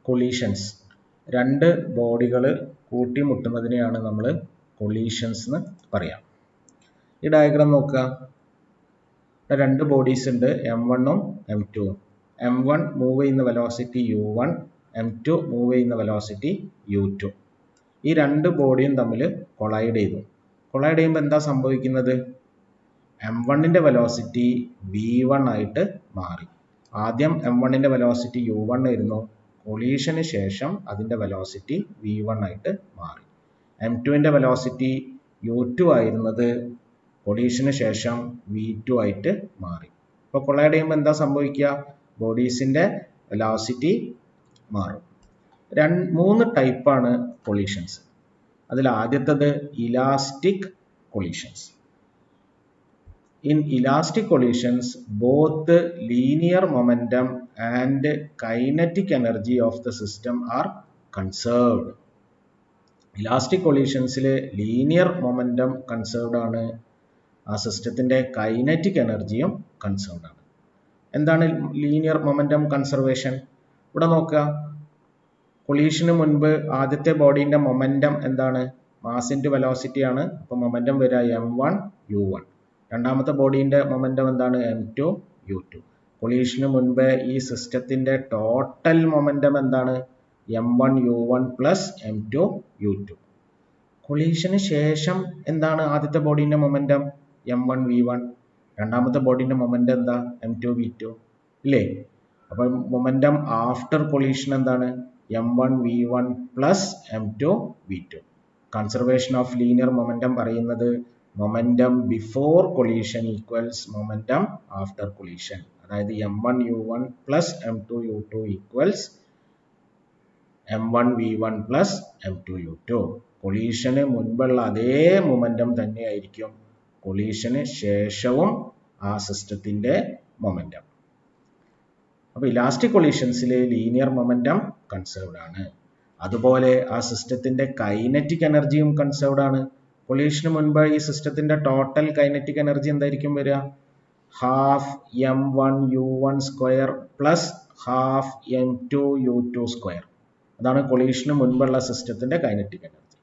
Collisions, രണ്ട് ബോഡികൾ കൂട്ടിമുട്ടുന്നതിനെയാണ് നമ്മൾ collisions എന്ന് പറയാം. ഈ ഡയഗ്രാം നോക്കുക. ഇവിടെ രണ്ട് ബോഡീസ് ഉണ്ട്, M1ഉം M2ഉം. M1 മൂവ് ചെയ്യുന്ന വെലോസിറ്റി U1, M2 മൂവ് ചെയ്യുന്ന വെലോസിറ്റി U2. ഈ രണ്ട് ബോഡിയും തമ്മിൽ കൊളൈഡ് ചെയ്തു. കൊളൈഡ് ചെയ്യുമ്പോൾ എന്താ സംഭവിക്കുന്നത്? M1ന്റെ വെലോസിറ്റി V1 ആയിട്ട് മാറി. ആദ്യം M1ന്റെ വെലോസിറ്റി U1 ആയിരുന്നു. കൊളീഷന് ശേഷം അതിൻ്റെ വെലോസിറ്റി V1 ആയിട്ട് മാറി. M2ന്റെ വെലോസിറ്റി U2 ആയിരുന്നത് കൊളീഷന് ശേഷം V2 ആയിട്ട് മാറി. അപ്പോൾ കൊളൈഡ് ചെയ്യുമ്പോൾ എന്താ സംഭവിക്കുക? ബോഡീസിൻ്റെ വെലോസിറ്റി മാറും. മൂന്ന് ടൈപ്പാണ് കൊളീഷൻസ്. അതിൽ ആദ്യത്തേത് elastic collisions. In elastic collisions, both linear momentum and kinetic energy of the system are conserved. Elastic collisions linear momentum conserved ആണ്, ആ സിസ്റ്റത്തിൻ്റെ കൈനറ്റിക് എനർജിയും കൺസേർവ്ഡ് ആണ്. എന്താണ് ലീനിയർ മൊമെൻറ്റം കൺസർവേഷൻ? ഇവിടെ നോക്കുക. കൊളീഷന് മുൻപ് ആദ്യത്തെ ബോഡീൻ്റെ മൊമെൻറ്റം എന്താണ്? മാസ് ഇൻറ്റു വെലോസിറ്റി ആണ്. അപ്പോൾ മൊമെൻറ്റം വരിക M1 U1. രണ്ടാമത്തെ ബോഡീൻ്റെ മൊമെൻറ്റം എന്താണ്? M2 U2. കൊളീഷന് മുൻപ് ഈ സിസ്റ്റത്തിൻ്റെ ടോട്ടൽ മൊമെൻറ്റം എന്താണ്? M1 U1 plus M2 U2. കൊളീഷന് ശേഷം എന്താണ് ആദ്യത്തെ ബോഡീൻ്റെ മൊമെൻറ്റം? M1 V1. രണ്ടാമത്തെ ബോഡീൻ്റെ മൊമെൻറ്റം എന്താ? M2 V2 ഇല്ലേ? അപ്പം മൊമെൻറ്റം ആഫ്റ്റർ കൊളീഷൻ എന്താണ്? M1 V1 plus M2 V2. Conservation of linear momentum പറയുന്നത് momentum before collision equals momentum after collision. അതായത് M1 U1 plus M2 U2 equals M1 V1 plus M2 U2. കൊളീഷന് മുൻപുള്ള അതേ momentum തന്നെയായിരിക്കും കൊളീഷന് ശേഷവും ആ സിസ്റ്റത്തിൻ്റെ momentum. അപ്പോൾ ഇലാസ്റ്റിക് കൊളീഷൻസിൽ ലീനിയർ മൊമെൻറ്റം കൺസേർവ്ഡ് ആണ്. അതുപോലെ ആ സിസ്റ്റത്തിൻ്റെ കൈനറ്റിക് എനർജിയും കൺസേർവ്ഡ് ആണ്. കൊളീഷന് മുൻപ് ഈ സിസ്റ്റത്തിൻ്റെ ടോട്ടൽ കൈനറ്റിക് എനർജി എന്തായിരിക്കും വരിക? Half M1 U1 square plus half M2 U2 square. അതാണ് കൊളീഷന് മുൻപുള്ള സിസ്റ്റത്തിൻ്റെ കൈനറ്റിക് എനർജി.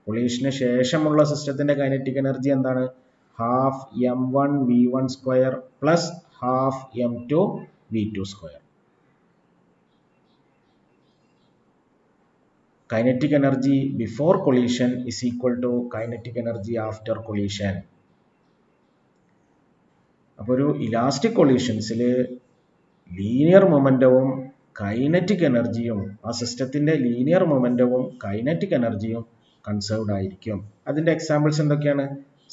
കൊളീഷന് ശേഷമുള്ള സിസ്റ്റത്തിൻ്റെ കൈനറ്റിക് എനർജി എന്താണ്? Half M1 V1 square plus half M2 V2 square. Kinetic energy before collision is equal to kinetic energy after collision. അപ്പോൾ ഒരു elastic കൊളീഷൻസിൽ linear മൊമെൻറ്റവും കൈനറ്റിക് എനർജിയും ആ സിസ്റ്റത്തിൻ്റെ ലീനിയർ മൊമെൻറ്റവും കൈനറ്റിക് എനർജിയും കൺസേർവ്ഡ് ആയിരിക്കും. അതിൻ്റെ എക്സാമ്പിൾസ് എന്തൊക്കെയാണ്?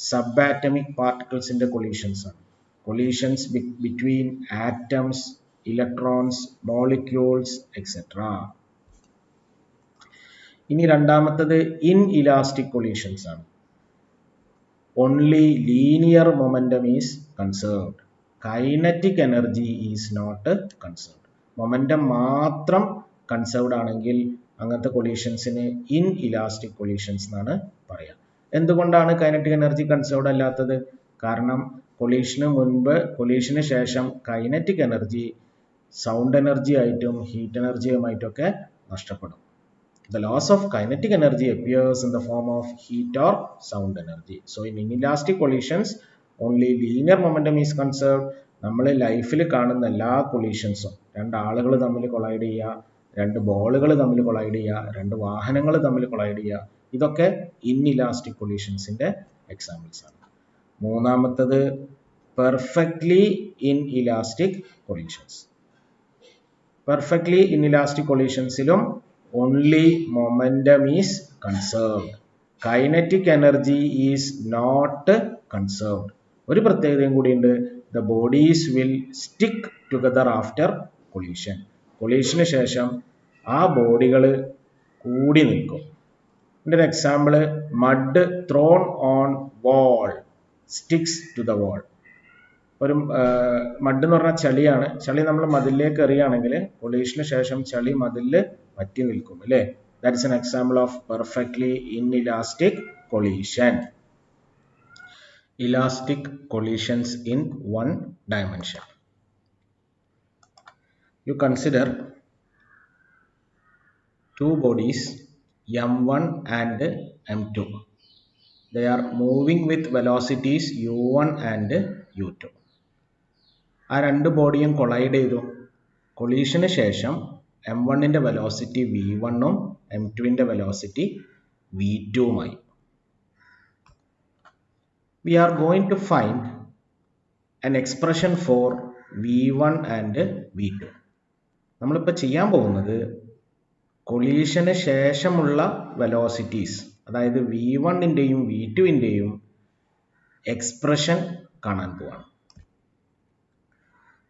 സബ് ആറ്റമിക് പാർട്ടിക്കിൾസിൻ്റെ കൊളീഷൻസ് ആണ്. Collisions between atoms, electrons, molecules etcetera. ഇനി രണ്ടാമത്തത് ഇൻഇലാസ്റ്റിക് കൊളീഷൻസ് ആണ്. Only linear momentum is conserved, kinetic energy is not conserved. Momentum മാത്രം കൺസേർവ്ഡ് ആണെങ്കിൽ അങ്ങനത്തെ കൊളീഷൻസിന് ഇൻഇലാസ്റ്റിക് കൊളീഷൻസ് എന്നാണ് പറയുക. എന്തുകൊണ്ടാണ് കൈനറ്റിക് എനർജി കൺസേർവ്ഡ് അല്ലാത്തത്? കാരണം കൊളീഷന് മുൻപ് കൊളീഷന് ശേഷം കൈനറ്റിക് എനർജി സൗണ്ട് എനർജി ആയിട്ടും ഹീറ്റ് എനർജിയുമായിട്ടൊക്കെ നഷ്ടപ്പെടും. The loss of kinetic energy appears in the form of heat or sound energy. So in inelastic collisions, only linear momentum is conserved. നമ്മൾ ലൈഫിൽ കാണുന്ന എല്ലാ കൊളീഷൻസും, രണ്ട് ആളുകൾ തമ്മിൽ കൊളൈഡ് ചെയ്യുക, രണ്ട് ബോളുകൾ തമ്മിൽ കൊളൈഡ് ചെയ്യുക, രണ്ട് വാഹനങ്ങൾ തമ്മിൽ കൊളൈഡ് ചെയ്യുക, ഇതൊക്കെ ഇൻഇലാസ്റ്റിക് കൊളീഷൻസിൻ്റെ എക്സാമ്പിൾസ് ആണ്. മൂന്നാമത്തത് perfectly inelastic collisions. Perfectly inelastic കൊളീഷൻസിലും only momentum is conserved, kinetic energy is not conserved. ഒരു പ്രത്യേകതയും കൂടിയുണ്ട്, the bodies will stick together after collision. കൊളീഷന് ശേഷം ആ ബോഡികൾ കൂടി നിൽക്കും. ഇതിൻ്റെ ഒരു example, mud thrown on wall sticks to the wall. ഒരു മഡ് എന്ന് പറഞ്ഞാൽ ചളിയാണ്. ചളി നമ്മൾ മതിലിലേക്ക് എറിയുകയാണെങ്കിൽ കൊളീഷന് ശേഷം ചളി മതിലിൽ പറ്റി നിൽക്കും അല്ലേ? That is an example of perfectly inelastic collision. Elastic collisions in one dimension. You consider two bodies m1 and m2. They are moving with velocities u1 and u2. ആ രണ്ട് ബോഡിയും കൊളൈഡ് ചെയ്തു. കൊളീഷന് ശേഷം m1ന്റെ വെലോസിറ്റി v1ഉം m2ന്റെ വെലോസിറ്റി v2മായി. We are going to find an expression for v1 and v2. നമ്മളിപ്പോൾ ചെയ്യാൻ പോകുന്നത് കൊളീഷന് ശേഷമുള്ള വെലോസിറ്റീസ്, അതായത് v1ന്റെയും v2ന്റെയും എക്സ്പ്രഷൻ കാണാൻ പോവാണ്.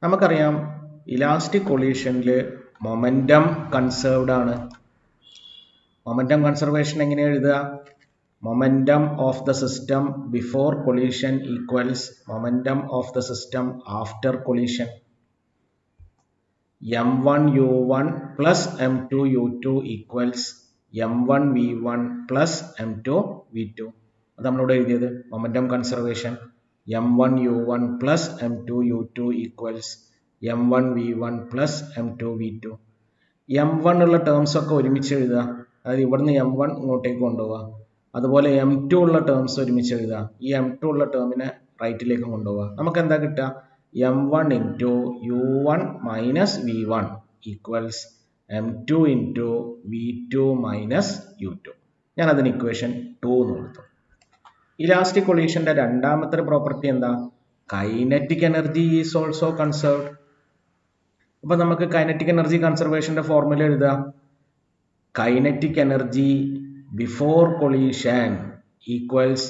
നമുക്കറിയാം ഇലാസ്റ്റിക് കൊളീഷനിൽ മൊമെന്റം കൺസേർവ്ഡ് ആണ്. മൊമെന്റം കൺസർവേഷൻ എങ്ങനെ എഴുതുക? Momentum of the system before collision equals momentum of the system after collision. m1 u1 plus m2 u2 equals m1 v1 plus m2 v2. അത് നമ്മളോട് എഴുതിയത് momentum conservation. m1 u1 plus m2 u2 equals m1 v1 plus m2 v2. m1 ഉള്ള terms ഒക്കെ ഒരുമിച്ച് എഴുതുക. അതായത് ഇവിടുന്ന് m1 ഇങ്ങോട്ടേക്ക് കൊണ്ടുപോവുക. അതുപോലെ m2 ഉള്ള ടേംസ് ഒരുമിച്ച് എഴുതുക. ഈ m2 ഉള്ള ടേമിനെ റൈറ്റിലേക്ക് കൊണ്ടുപോവുക. നമുക്ക് എന്താ കിട്ടുക? m1 into u1 minus v1 equals m2 into v2 minus u2. ഞാൻ അതിന് ഇക്വേഷൻ 2 എന്ന് കൊടുത്തു. ഇലാസ്റ്റിക് കൊളീഷന്റെ രണ്ടാമത്തെ പ്രോപ്പർട്ടി എന്താ? Kinetic energy is also conserved. അപ്പൊ നമുക്ക് കൈനറ്റിക് എനർജി കൺസർവേഷന്റെ ഫോർമുല എഴുതുക. Kinetic energy before collision equals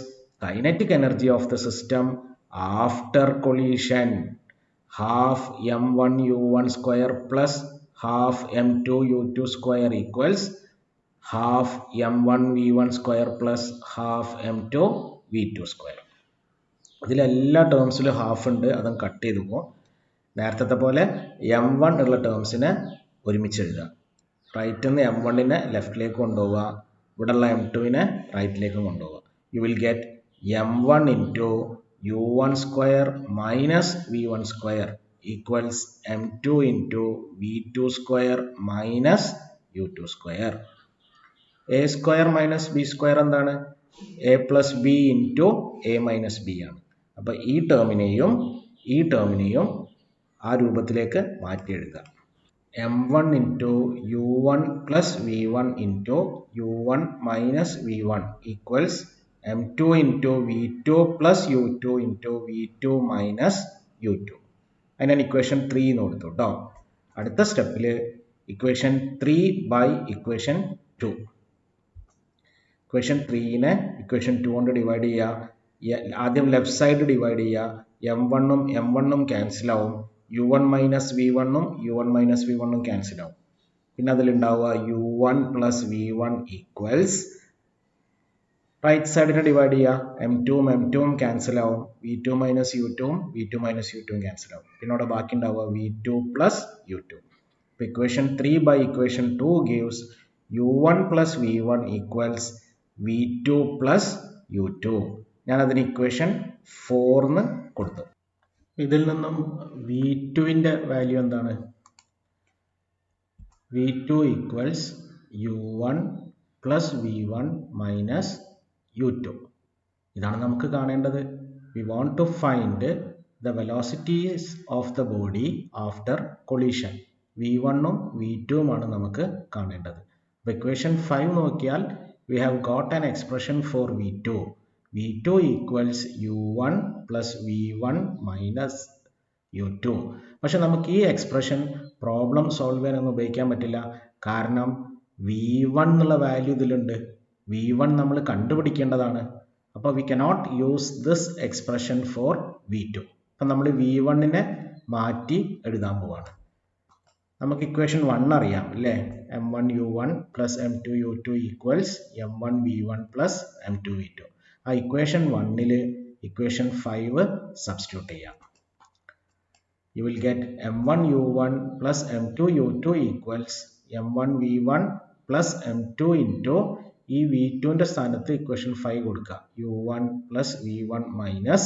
kinetic energy of the system after collision, half m1 u1 square plus half m2 u2 square equals half m1 v1 square plus half m2 v2 square. ഇതിലെല്ലാ ടേംസിലും half ഉണ്ട്, അതും cut ചെയ്തു പോകും. നേരത്തെ പോലെ m1 ഉള്ള ടേംസിനെ ഒരുമിച്ച് എഴുതുക. റൈറ്റിൽ നിന്ന് m1നെ ലെഫ്റ്റിലേക്ക് കൊണ്ടുപോവുക, ഇവിടെയുള്ള m2നെ റൈറ്റിലേക്ക് കൊണ്ടുപോവുക. You will get m1 into u1 square minus v1 square equals m2 into v2 square minus u2 square. a square minus b square എന്താണ്? a plus b into a minus b ആണ്. അപ്പോൾ ഈ ടേമിനെയും ആ രൂപത്തിലേക്ക് മാറ്റി എഴുതുക. m1 into u1 plus v1 into u1 minus v1 equals m2 into v2 plus u2 into v2 minus u2. അതിനാണ് equation 3 എന്ന് കൊടുത്തു കേട്ടോ. അടുത്ത സ്റ്റെപ്പിൽ ഇക്വേഷൻ 3 ബൈ ഇക്വേഷൻ 2. ഇക്വേഷൻ 3നെ ഇക്വേഷൻ 2 കൊണ്ട് ഡിവൈഡ് ചെയ്യുക. ആദ്യം ലെഫ്റ്റ് സൈഡ് ഡിവൈഡ് ചെയ്യുക. m1ഉം ക്യാൻസൽ ആവും. u1 minus v1ഉം u1 minus v1ഉം ക്യാൻസൽ ആവും. പിന്നെ അതിലുണ്ടാവുക u1 plus v1 equals right സൈഡിനെ ഡിവൈഡ് ചെയ്യുക. m2ഉം ക്യാൻസൽ ആവും. v2 minus u2ഉം v2 minus u2ഉം ക്യാൻസൽ ആവും. പിന്നെ അവിടെ ബാക്കി ഉണ്ടാവുക v2 plus u2. അപ്പോൾ equation 3 by equation 2 gives u1 plus v1 equals v2 plus u2. ഞാൻ അതിന് ഇക്വേഷൻ 4 എന്ന് കൊടുത്തു. ഇതിൽ നിന്നും v2ന്റെ വാല്യൂ എന്താണ്? v2 equals u1 plus v1 minus u2. ഇതാണ് നമുക്ക് കാണേണ്ടത്. We want to find the velocities of the body after collision. v1ഉം v2ഉം ആണ് നമുക്ക് കാണേണ്ടത്. അപ്പോൾ ഇക്വേഷൻ 5 നോക്കിയാൽ we have got an expression for v2. v2 equals u1 plus v1 minus u2. പക്ഷെ നമുക്ക് ഈ എക്സ്പ്രഷൻ പ്രോബ്ലം സോൾവ് ചെയ്യാനൊന്നും ഉപയോഗിക്കാൻ പറ്റില്ല. കാരണം v1 എന്നുള്ള വാല്യൂ ഇതിലുണ്ട്. v1 നമ്മൾ കണ്ടുപിടിക്കേണ്ടതാണ്. അപ്പോൾ we cannot use this expression for v2. അപ്പം നമ്മൾ v1നെ മാറ്റി എഴുതാൻ പോവാണ്. നമുക്ക് ഇക്വേഷൻ 1 അറിയാം അല്ലേ? m1 u1 plus m2 u2 equals m1 v1 plus m2 v2. ആ ഇക്വേഷൻ 1ൽ ഇക്വേഷൻ 5 സബ്സ്റ്റിറ്റ്യൂട്ട് ചെയ്യാം. You will get m1 u1 plus m2 u2 equals m1 v1 plus m2 into ഈ v2ന്റെ സ്ഥാനത്ത് ഇക്വേഷൻ 5 കൊടുക്കുക. u1 plus v1 minus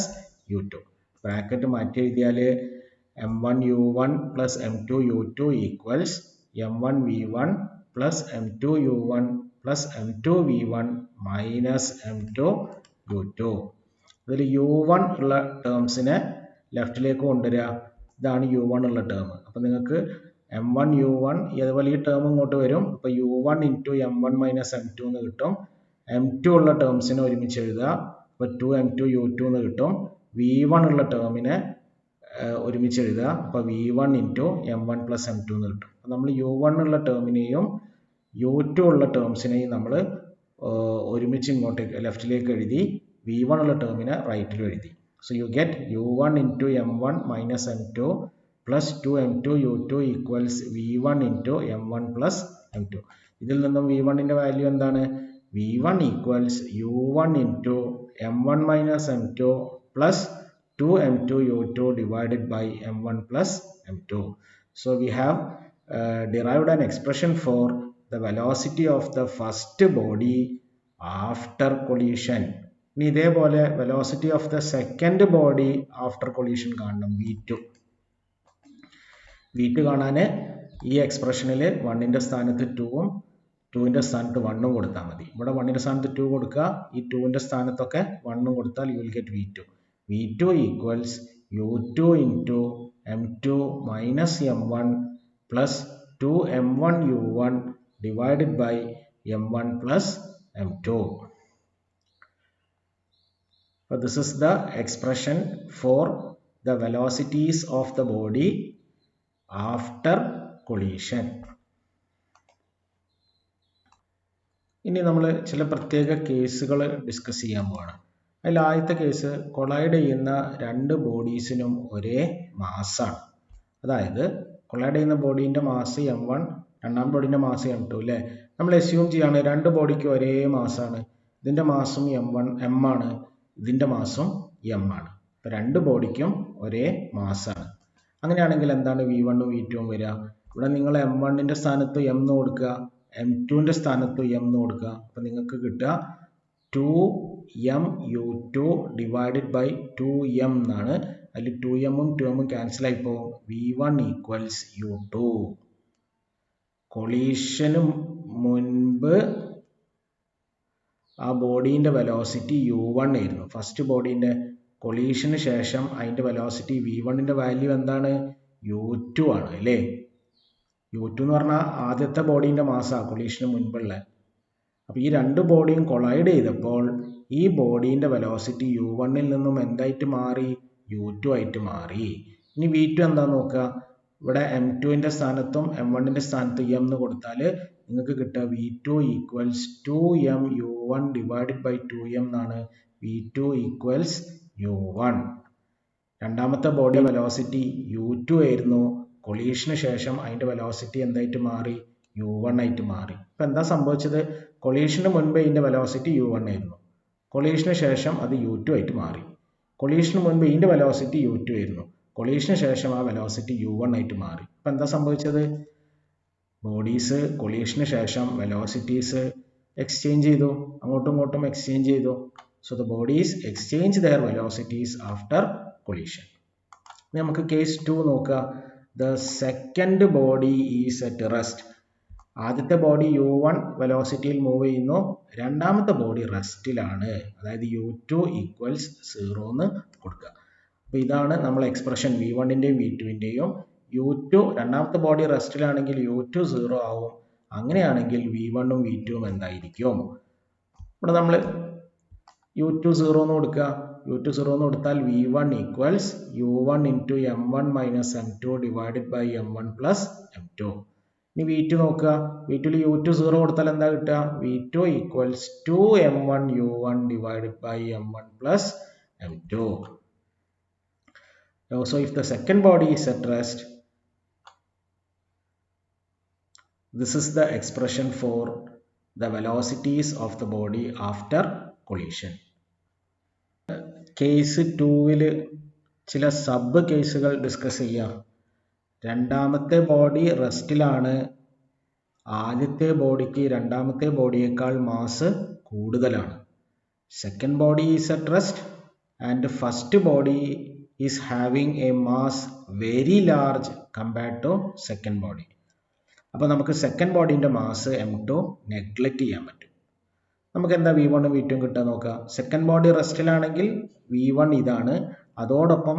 u2. Bracket മാറ്റി എഴുതിയാൽ m1 u1 plus m2 u2 equals m1 v1 plus m2 u1 plus m2 v1 minus m2 u2. ഇതിൽ u1 ഉള്ള ടേംസിനെ ലെഫ്റ്റിലേക്ക് കൊണ്ടുവരിക. ഇതാണ് u1 ഉള്ള ടേം. അപ്പോൾ നിങ്ങൾക്ക് m1 u1 അതുപോലെ ഈ ടേം ഇങ്ങോട്ട് വരും. അപ്പോൾ u1 into m1 minus m2 എന്ന് കിട്ടും. m2 ഉള്ള ടേംസിനെ ഒരുമിച്ച് എഴുതുക. അപ്പോൾ 2m2 u2 എന്ന് കിട്ടും. v1 ഉള്ള ടേമിനെ ഒരുമിച്ച് എഴുതുക. അപ്പോൾ v1 into m1 plus m2 എന്ന് കിട്ടും. അപ്പോൾ നമ്മൾ u1 ഉള്ള ടേമിനെയും u2 ഉള്ള ടേംസിനെയും നമ്മൾ ഒരുമിച്ച് ഇങ്ങോട്ടേക്ക് ലെഫ്റ്റിലേക്ക് എഴുതി v1 ഉള്ള ടേമിനെ റൈറ്റിൽ എഴുതി. So you get u1 into m1 minus m2 plus 2m2 u2 equals v1 into m1 plus m2. ഇതിൽ നിന്നും v1 ന്റെ വാല്യൂ എന്താണ്? v1 equals u1 into m1 minus m2 plus 2m2 u2 divided by m1 plus m2. So we have derived an expression for the velocity of the first body after collision. ഇനി ഇതേപോലെ velocity of the second body after collision കാണണം. v2 കാണാൻ ഈ എക്സ്പ്രഷനിൽ 1ന്റെ സ്ഥാനത്ത് 2ഉം 2ന്റെ സ്ഥാനത്ത് 1ഉം കൊടുത്താൽ മതി. ഇവിടെ 1ന്റെ സ്ഥാനത്ത് 2 കൊടുക്കുക, ഈ 2ന്റെ സ്ഥാനത്തൊക്കെ 1ഉം കൊടുത്താൽ you will get v2. v2 equals u2 into m2 minus m1 plus 2m1 u1 divided by m1 plus m2. So this is the expression for the velocities of the body after collision. ഇനി നമ്മൾ ചില പ്രത്യേക കേസുകൾ discuss ചെയ്യാൻ പോവാണ്. അതിൽ ആദ്യത്തെ case collide ചെയ്യുന്ന രണ്ട് ബോഡീസിനും ഒരേ മാസ്സാണ്. അതായത് കൊളൈഡ് ചെയ്യുന്ന ബോഡീൻ്റെ മാസ് m1, രണ്ടാം ബോഡീൻ്റെ മാസ് m2 അല്ലേ. നമ്മൾ അസ്യൂം ചെയ്യാണ് രണ്ട് ബോഡിക്ക് ഒരേ മാസ്സാണ്. ഇതിൻ്റെ മാസും m ആണ്, ഇതിൻ്റെ മാസും m ആണ്. അപ്പോൾ രണ്ട് ബോഡിക്കും ഒരേ മാസ്സാണ്. അങ്ങനെയാണെങ്കിൽ എന്താണ് v1ഉം v2ഉം വരിക? ഇവിടെ നിങ്ങൾ m1ന്റെ സ്ഥാനത്ത് m എന്ന് കൊടുക്കുക, m2ന്റെ സ്ഥാനത്ത് m എന്ന് കൊടുക്കുക. അപ്പോൾ നിങ്ങൾക്ക് കിട്ടുക 2m u2 divided by 2m എന്നാണ്. അതിൽ 2mഉം 2mഉം ക്യാൻസൽ ആയി പോകും. v1 equals u2. കൊളീഷന് മുൻപ് ആ ബോഡീൻ്റെ വെലോസിറ്റി u1 ആയിരുന്നു. ഫസ്റ്റ് ബോഡീൻ്റെ കൊളീഷന് ശേഷം അതിൻ്റെ വെലോസിറ്റി v1ന്റെ വാല്യൂ എന്താണ്? u2 ആണ് അല്ലേ. u2 എന്ന് പറഞ്ഞാൽ ആദ്യത്തെ ബോഡീൻ്റെ മാസ്സാണ് കൊളീഷന് മുൻപുള്ള. അപ്പോൾ ഈ രണ്ട് ബോഡിയും കൊളൈഡ് ചെയ്തപ്പോൾ ഈ ബോഡീൻ്റെ വെലോസിറ്റി u1ൽ നിന്നും എന്തായിട്ട് മാറി? u2 ആയിട്ട് മാറി. ഇനി v2 എന്താണെന്ന് നോക്കുക. ഇവിടെ m2ന്റെ സ്ഥാനത്തും m1ന്റെ സ്ഥാനത്തും m എന്ന് കൊടുത്താൽ നിങ്ങൾക്ക് കിട്ടുക v2 equals 2m u1 divided by 2m എന്നാണ്. v2 equals u1. രണ്ടാമത്തെ ബോഡി വെലോസിറ്റി u2 ആയിരുന്നു. കൊളീഷന് ശേഷം അതിൻ്റെ വെലോസിറ്റി എന്തായിട്ട് മാറി? u1 ആയിട്ട് മാറി. ഇപ്പം എന്താ സംഭവിച്ചത്? കൊളീഷന് മുൻപ് ഇതിൻ്റെ വെലോസിറ്റി u1 ആയിരുന്നു. കൊളീഷന് ശേഷം അത് u2 ആയിട്ട് മാറി. കൊളീഷന് മുൻപ് ഇതിൻ്റെ വെലോസിറ്റി u2 ആയിരുന്നു. കൊളീഷന് ശേഷം ആ വെലോസിറ്റി u1 ആയിട്ട് മാറി. ഇപ്പം എന്താ സംഭവിച്ചത്? ബോഡീസ് കൊളീഷന് ശേഷം വെലോസിറ്റീസ് എക്സ്ചേഞ്ച് ചെയ്തു, അങ്ങോട്ടും ഇങ്ങോട്ടും എക്സ്ചേഞ്ച് ചെയ്തു. So the bodies exchange their velocities after collision. നമുക്ക് കേസ് 2 നോക്കുക. The second body is at rest. ആദ്യത്തെ ബോഡി u1 വെലോസിറ്റിയിൽ മൂവ് ചെയ്യുന്നു, രണ്ടാമത്തെ ബോഡി റെസ്റ്റിലാണ്. അതായത് u2 ഈക്വൽസ് 0 എന്ന് കൊടുക്കുക. അപ്പോൾ ഇതാണ് നമ്മൾ എക്സ്പ്രഷൻ v1ൻ്റെയും v2ൻ്റെയും. u2 രണ്ടാമത്തെ ബോഡി റെസ്റ്റിലാണെങ്കിൽ u2 0 ആവും. അങ്ങനെയാണെങ്കിൽ v1ഉം v2ഉം എന്തായിരിക്കും? ഇവിടെ നമ്മൾ u2 0 എന്ന് കൊടുക്കുക. u2 0 എന്ന് കൊടുത്താൽ v1 equals u1 into m1 minus m2 divided by m1 plus m2. ഇനി v2 നോക്കുക. v2ൽ u2 0 കൊടുത്താൽ എന്താ കിട്ടുക? v2 equals 2m1 u1 divided by m1 plus m2. So if the second body is at rest, this is the expression for the velocities of the body after collision. Case 2ൽ ചില sub കേസുകൾ discuss ചെയ്യാം. രണ്ടാമത്തെ body റെസ്റ്റിലാണ്. ആദ്യത്തെ ബോഡിക്ക് രണ്ടാമത്തെ ബോഡിയേക്കാൾ mass കൂടുതലാണ്. Second body is at rest and first body is having a mass very large compared to second body. അപ്പോൾ നമുക്ക് സെക്കൻഡ് ബോഡീൻ്റെ മാസ് m2 നെഗ്ലക്റ്റ് ചെയ്യാൻ പറ്റും. നമുക്ക് എന്താ v1 v2 കിട്ടുക നോക്കാം. സെക്കൻഡ് ബോഡി റെസ്റ്റിലാണെങ്കിൽ v1 ഇതാണ്, അതോടൊപ്പം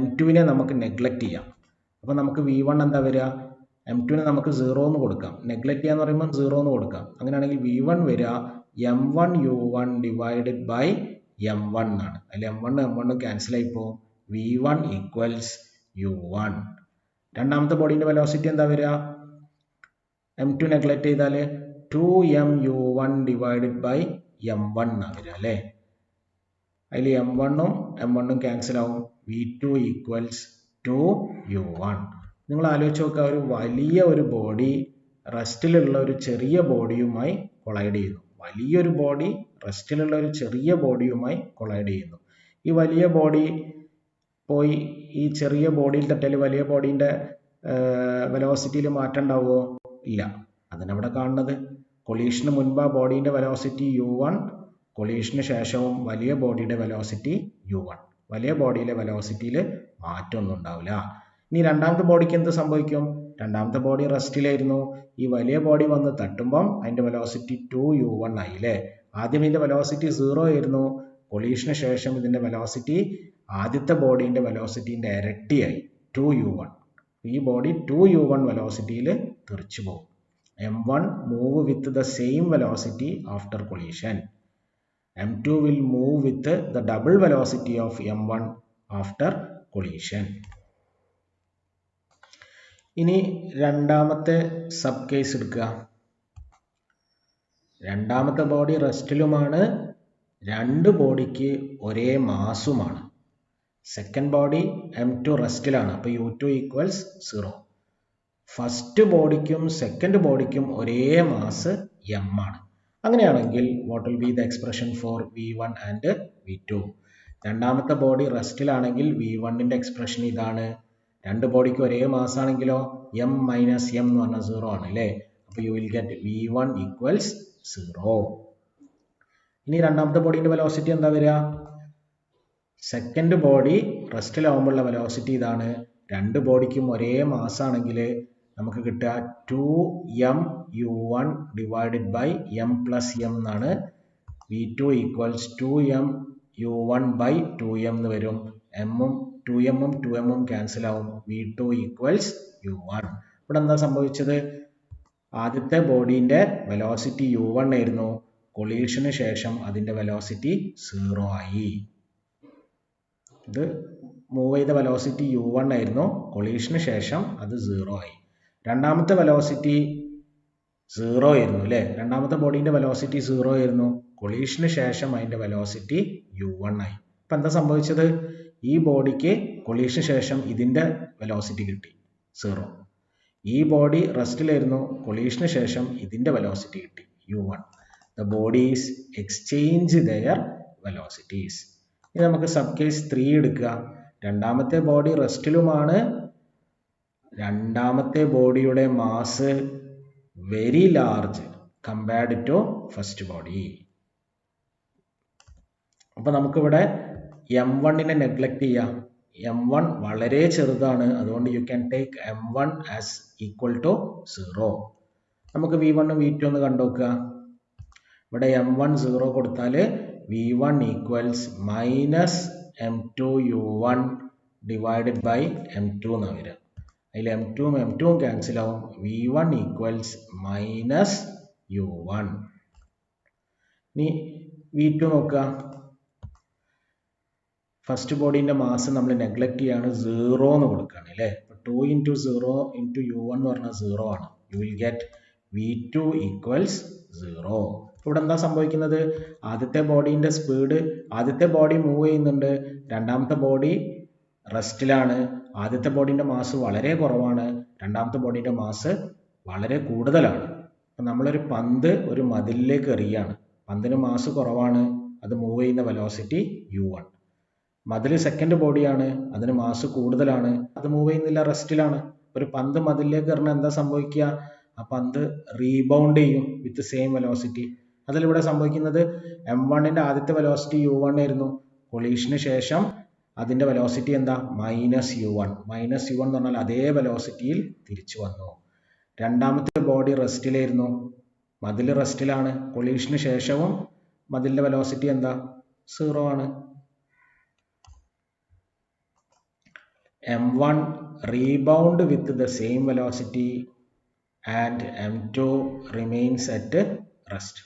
m2നെ നമുക്ക് നെഗ്ലക്റ്റ് ചെയ്യാം. അപ്പോൾ നമുക്ക് v1 എന്താ വരിക, m2നെ നമുക്ക് 0 എന്ന് കൊടുക്കാം. നെഗ്ലക്റ്റ് ചെയ്യാന്ന് പറയുമ്പോൾ 0 എന്ന് കൊടുക്കാം. അങ്ങനെയാണെങ്കിൽ v1 വരിക m1 u1 divided by m1 എന്നാണ്. അതിൽ m1 ക്യാൻസൽ ആയി പോകും. v1 equals u1. രണ്ടാമത്തെ ബോഡീൻ്റെ വെലോസിറ്റി എന്താ വരിക, m2 നെഗ്ലക്റ്റ് ചെയ്താൽ 2m u1 divided by m1 എന്നാണ് വരിക അല്ലേ. അതിൽ m1ഉം m1ഉം ക്യാൻസൽ ആവും. v2 equals 2u1. നിങ്ങൾ ആലോചിച്ച് നോക്കുക, ഒരു വലിയ ഒരു ബോഡി റെസ്റ്റിലുള്ള ഒരു ചെറിയ ബോഡിയുമായി കൊളൈഡ് ചെയ്യുന്നു. വലിയൊരു ബോഡി റെസ്റ്റിലുള്ള ഒരു ചെറിയ ബോഡിയുമായി കൊളൈഡ് ചെയ്യുന്നു. ഈ വലിയ ബോഡി പോയി ഈ ചെറിയ ബോഡിയിൽ തട്ടിയാൽ വലിയ ബോഡീൻ്റെ വെലോസിറ്റിയിൽ മാറ്റം ഉണ്ടാവുമോ? ഇല്ല. അതിനവിടെ കാണുന്നത് കൊളീഷന് മുൻപ് ആ ബോഡീൻ്റെ വെലോസിറ്റി u1, കൊളീഷന് ശേഷവും വലിയ ബോഡിയുടെ വെലോസിറ്റി u1. വലിയ ബോഡിയിലെ വെലോസിറ്റിയിൽ മാറ്റമൊന്നും ഉണ്ടാവില്ല. ഇനി രണ്ടാമത്തെ ബോഡിക്ക് എന്ത് സംഭവിക്കും? രണ്ടാമത്തെ ബോഡി റെസ്റ്റിലായിരുന്നു. ഈ വലിയ ബോഡി വന്ന് തട്ടുമ്പം അതിൻ്റെ വെലോസിറ്റി 2u1 ആയില്ലേ. ആദ്യം ഇതിൻ്റെ വെലോസിറ്റി 0 ആയിരുന്നു. കൊളീഷന് ശേഷം ഇതിൻ്റെ വെലോസിറ്റി ആദ്യത്തെ ബോഡീൻ്റെ വെലോസിറ്റീൻ്റെ ഇരട്ടിയായി 2u1. ഈ ബോഡി 2u1 വെലോസിറ്റിയിൽ തെറിച്ചു പോകും. m1 move with the same velocity after collision. m2 will move with the double velocity of m1 after collision. ഇനി രണ്ടാമത്തെ സബ് കേസ് എടുക്കുക. രണ്ടാമത്തെ ബോഡി റെസ്റ്റിലുമാണ്, രണ്ട് ബോഡിക്ക് ഒരേ മാസുമാണ്. സെക്കൻഡ് ബോഡി m2 റെസ്റ്റിലാണ്, അപ്പോൾ u2 ഈക്വൽസ് 0. ഫസ്റ്റ് ബോഡിക്കും സെക്കൻഡ് ബോഡിക്കും ഒരേ മാസ് m ആണ്. അങ്ങനെയാണെങ്കിൽ what will be the expression for v1 and v2? രണ്ടാമത്തെ ബോഡി റെസ്റ്റിലാണെങ്കിൽ v1ൻ്റെ എക്സ്പ്രഷൻ ഇതാണ്. രണ്ട് ബോഡിക്ക് ഒരേ മാസ് ആണെങ്കിലോ m മൈനസ് m എന്ന് പറഞ്ഞാൽ 0 ആണ് അല്ലേ. അപ്പോൾ you will get v1 equals 0. ഇനി രണ്ടാമത്തെ ബോഡീൻ്റെ വെലോസിറ്റി എന്താ വരിക? സെക്കൻഡ് ബോഡി റെസ്റ്റിലാവുമ്പോഴുള്ള വെലോസിറ്റി ഇതാണ്. രണ്ട് ബോഡിക്കും ഒരേ മാസ് ആണെങ്കിൽ നമുക്ക് കിട്ടുക 2m u1 divided by m plus m എന്നാണ്. v2 equals 2m u1 by 2m എന്ന് വരും. m-ഉം 2m-ഉം 2m-ഉം ക്യാൻസൽ ആവും. v2 equals u1. ഇവിടെ എന്താ സംഭവിച്ചത്? ആദ്യത്തെ ബോഡീൻ്റെ വെലോസിറ്റി u1 ആയിരുന്നു. കൊളീഷന് ശേഷം അതിൻ്റെ വെലോസിറ്റി 0 ആയി. ഇത് മൂവ് ചെയ്ത വെലോസിറ്റി u1 ആയിരുന്നു. കൊളീഷന് ശേഷം അത് 0 ആയി. രണ്ടാമത്തെ വെലോസിറ്റി 0 ആയിരുന്നു അല്ലേ. രണ്ടാമത്തെ ബോഡീൻ്റെ വെലോസിറ്റി 0 ആയിരുന്നു. കൊളീഷന് ശേഷം അതിൻ്റെ വെലോസിറ്റി u1 ആയി. അപ്പം എന്താ സംഭവിച്ചത്? ഈ ബോഡിക്ക് കൊളീഷന് ശേഷം ഇതിൻ്റെ വെലോസിറ്റി കിട്ടി 0. ഈ ബോഡി റെസ്റ്റിലായിരുന്നു. കൊളീഷന് ശേഷം ഇതിൻ്റെ വെലോസിറ്റി കിട്ടി u1. The bodies exchange their velocities. ഇനി നമുക്ക് സബ് കേസ് 3 എടുക്കുക. രണ്ടാമത്തെ ബോഡി റെസ്റ്റിലുമാണ്. രണ്ടാമത്തെ ബോഡിയുടെ mass very large compared to first body. അപ്പോൾ നമുക്കിവിടെ m1നെ നെഗ്ലക്റ്റ് ചെയ്യാം. m1 വളരെ ചെറുതാണ്, അതുകൊണ്ട് you can take m1 as equal to 0. നമുക്ക് v1 v2 ഒന്ന് കണ്ടുനോക്കുക. ഇവിടെ m1 0 കൊടുത്താൽ v1 equals minus m2 u1 divided by m2 എന്നാണ് വരിക. അതിൽ m2ഉം m2ഉം ക്യാൻസൽ ആവും. v1 equals minus u1. ഇനി v2 നോക്കുക. ഫസ്റ്റ് ബോഡീൻ്റെ മാസ് നമ്മൾ നെഗ്ലക്റ്റ് ചെയ്യാണ്, 0 എന്ന് കൊടുക്കുകയാണ് അല്ലേ. 2 × 0 × u1 എന്ന് പറഞ്ഞാൽ 0 ആണ്. You will get v2 equals 0. ഇവിടെ എന്താ സംഭവിക്കുന്നത്? ആദ്യത്തെ ബോഡീൻ്റെ സ്പീഡ്, ആദ്യത്തെ ബോഡി മൂവ് ചെയ്യുന്നുണ്ട്, രണ്ടാമത്തെ ബോഡി റെസ്റ്റിലാണ്. ആദ്യത്തെ ബോഡീൻ്റെ മാസ് വളരെ കുറവാണ്, രണ്ടാമത്തെ ബോഡീൻ്റെ മാസ് വളരെ കൂടുതലാണ്. അപ്പം നമ്മളൊരു പന്ത് ഒരു മതിലിലേക്ക് എറിയുകയാണ്. പന്തിന് മാസ് കുറവാണ്, അത് മൂവ് ചെയ്യുന്ന വെലോസിറ്റി u1. മതിൽ സെക്കൻഡ് ബോഡിയാണ്, അതിന് മാസ് കൂടുതലാണ്, അത് മൂവ് ചെയ്യുന്നില്ല, റെസ്റ്റിലാണ്. ഒരു പന്ത് മതിലിലേക്ക് എറിഞ്ഞാൽ എന്താ സംഭവിക്കുക? ആ പന്ത് റീബൗണ്ട് ചെയ്യും വിത്ത് സെയിം വെലോസിറ്റി. അതിലിവിടെ സംഭവിക്കുന്നത് m1ൻ്റെ ആദ്യത്തെ വെലോസിറ്റി u1 ആയിരുന്നു. കൊളീഷന് ശേഷം അതിൻ്റെ വെലോസിറ്റി എന്താ? -u1. -u1 എന്ന് പറഞ്ഞാൽ അതേ വെലോസിറ്റിയിൽ തിരിച്ചു വന്നു. രണ്ടാമത്തെ ബോഡി റെസ്റ്റിലായിരുന്നു, മതിൽ റെസ്റ്റിലാണ്. കൊളീഷന് ശേഷവും മതിലിൻ്റെ വെലോസിറ്റി എന്താ? 0 ആണ്. M1 rebound with the same velocity and M2 remains at rest.